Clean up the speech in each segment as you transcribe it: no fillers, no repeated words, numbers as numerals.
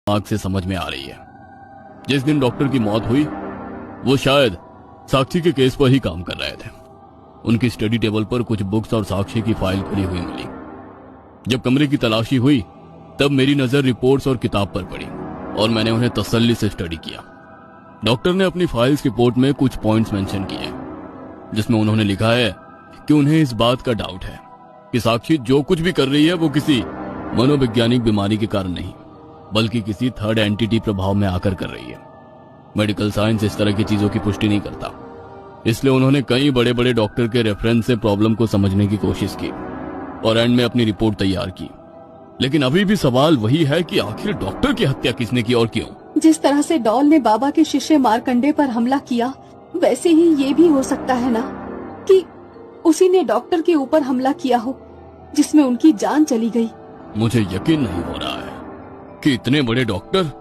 आंख से समझ में आ रही है। जिस दिन डॉक्टर की मौत हुई वो शायद साक्षी के केस पर ही काम कर रहे थे। उनकी स्टडी टेबल पर कुछ बुक्स और साक्षी की फाइल खुली हुई मिली। जब कमरे की तलाशी हुई तब मेरी नजर रिपोर्ट्स और किताब पर पड़ी और मैंने उन्हें तसल्ली से स्टडी किया। डॉक्टर ने अपनी फाइल्स रिपोर्ट में कुछ पॉइंट्स मेंशन किए जिसमें उन्होंने लिखा है कि उन्हें इस बात का डाउट है कि साक्षी जो कुछ भी कर रही है वो किसी मनोवैज्ञानिक बीमारी के कारण नहीं बल्कि किसी थर्ड एंटिटी प्रभाव में आकर कर रही है। मेडिकल साइंस इस तरह की चीजों की पुष्टि नहीं करता, इसलिए उन्होंने कई बड़े बड़े डॉक्टर के रेफरेंस से प्रॉब्लम को समझने की कोशिश की और एंड में अपनी रिपोर्ट तैयार की। लेकिन अभी भी सवाल वही है कि आखिर डॉक्टर की हत्या किसने की और क्यों। जिस तरह से डॉल ने बाबा के शिष्य मार्कंडे पर हमला किया वैसे ही ये भी हो सकता है ना कि उसी ने डॉक्टर के ऊपर हमला किया हो जिसमें उनकी जान चली गई। मुझे यकीन नहीं हो रहा है कि इतने बड़े डॉक्टर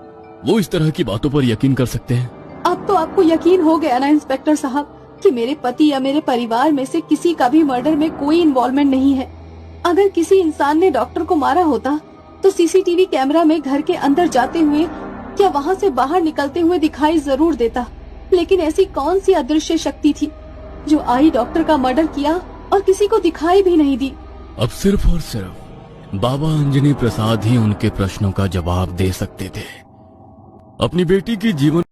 वो इस तरह की बातों पर यकीन कर सकते हैं। अब तो आपको यकीन हो गया ना इंस्पेक्टर साहब कि मेरे पति या मेरे परिवार में से किसी का भी मर्डर में कोई इन्वॉल्वमेंट नहीं है। अगर किसी इंसान ने डॉक्टर को मारा होता तो सीसीटीवी कैमरा में घर के अंदर जाते हुए या वहाँ से बाहर निकलते हुए दिखाई जरूर देता। लेकिन ऐसी कौन सी अदृश्य शक्ति थी जो आई डॉक्टर का मर्डर किया और किसी को दिखाई भी नहीं दी। अब सिर्फ और सिर्फ बाबा अंजनी प्रसाद ही उनके प्रश्नों का जवाब दे सकते थे। अपनी बेटी की जीवन